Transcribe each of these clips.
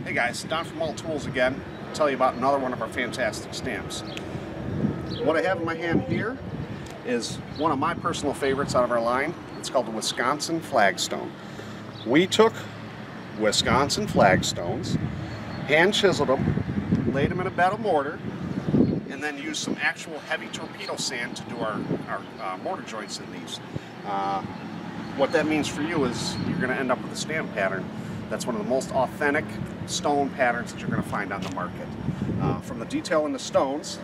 Hey guys, Don from Walttools again, to tell you about another one of our fantastic stamps. What I have in my hand here is one of my personal favorites out of our line. It's called the Wisconsin FlagStone. We took Wisconsin FlagStones, hand chiseled them, laid them in a bed of mortar, and then used some actual heavy torpedo sand to do our mortar joints in these. What that means for you is you're going to end up with a stamp pattern that's one of the most authentic stone patterns that you're going to find on the market. From the detail in the stones,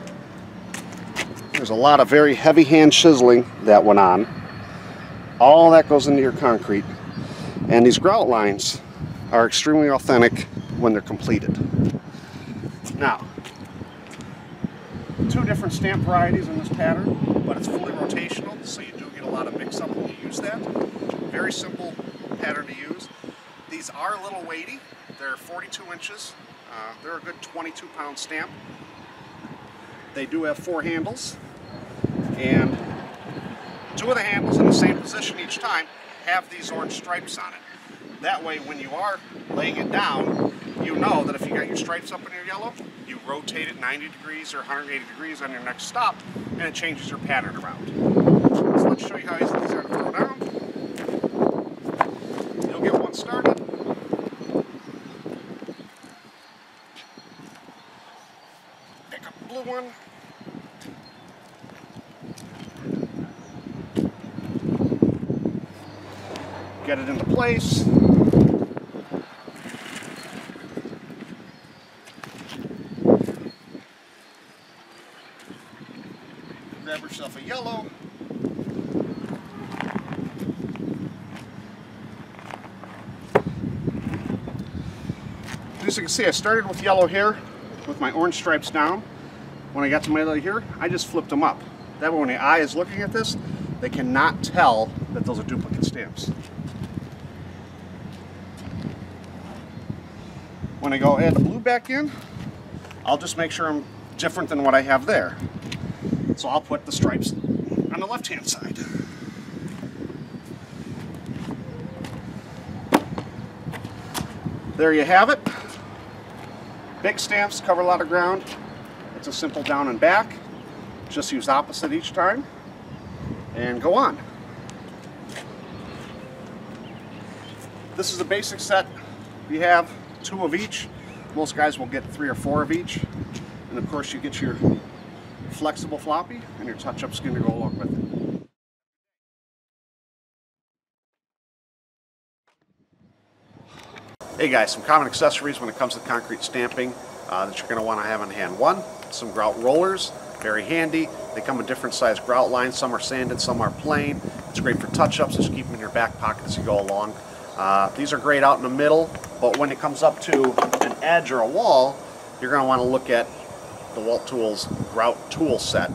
there's a lot of very heavy hand chiseling that went on. All that goes into your concrete. And these grout lines are extremely authentic when they're completed. Now, two different stamp varieties in this pattern, but it's fully rotational, so you do get a lot of mix-up when you use that. Very simple pattern to use. These are a little weighty. They're 42 inches. They're a good 22-pound stamp. They do have 4 handles, and 2 of the handles in the same position each time have these orange stripes on it. That way, when you are laying it down, you know that if you got your stripes up in your yellow, you rotate it 90 degrees or 180 degrees on your next stop, and it changes your pattern around. So let's show you how easy these are to throw down. You'll get one started. Pick up the blue one. Get it into place. Grab yourself a yellow. As you can see, I started with yellow here with my orange stripes down. When I got to my yellow here, I just flipped them up. That way when the eye is looking at this, they cannot tell that those are duplicate stamps. When I go add the blue back in, I'll just make sure I'm different than what I have there. So I'll put the stripes on the left-hand side. There you have it. Big stamps cover a lot of ground. It's a simple down and back. Just use opposite each time and go on. This is a basic set. We have 2 of each. Most guys will get 3 or 4 of each. And of course you get your flexible floppy and your touch-up skin to go along with it. Hey guys, some common accessories when it comes to concrete stamping that you're going to want to have on hand. One, some grout rollers, very handy. They come in different size grout lines. Some are sanded, some are plain. It's great for touch-ups, just keep them in your back pocket as you go along. These are great out in the middle, but when it comes up to an edge or a wall, you're going to want to look at the Walttools Grout tool set.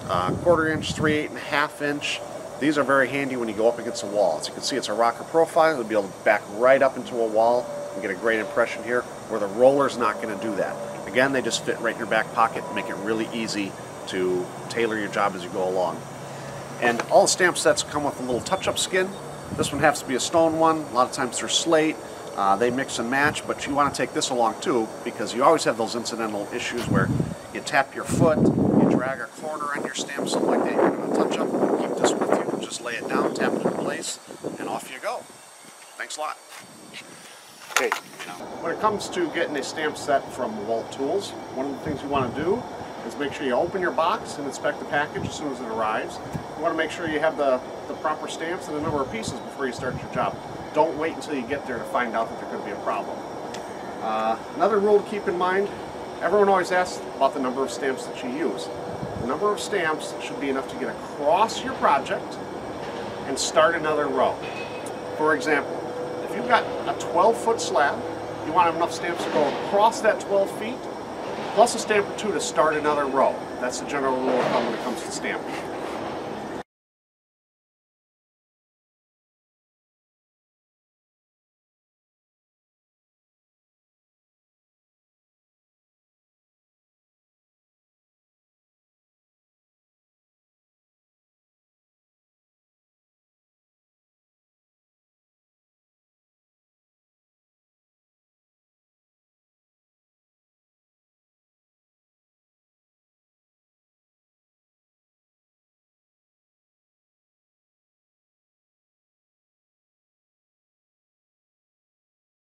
1/4 inch, 3 8.5 inch. These are very handy when you go up against a wall. As you can see, it's a rocker profile. You'll be able to back right up into a wall and get a great impression here, where the roller's not going to do that. Again, they just fit right in your back pocket and make it really easy to tailor your job as you go along. And all the stamp sets come with a little touch-up skin. This one has to be a stone one. A lot of times they're slate. They mix and match, but you want to take this along too, because you always have those incidental issues where you tap your foot, you drag a corner on your stamp, something like that. You're going to touch up. Keep this with you. Just lay it down, tap it in place, and off you go. Thanks a lot. Okay, when it comes to getting a stamp set from Walttools, one of the things you want to do is make sure you open your box and inspect the package as soon as it arrives. You want to make sure you have the proper stamps and the number of pieces before you start your job. Don't wait until you get there to find out that there could be a problem. Another rule to keep in mind, everyone always asks about the number of stamps that you use. The number of stamps should be enough to get across your project and start another row. For example, if you've got a 12-foot slab, you want to have enough stamps to go across that 12 feet, plus a stamp or 2 to start another row. That's the general rule of thumb when it comes to stamping.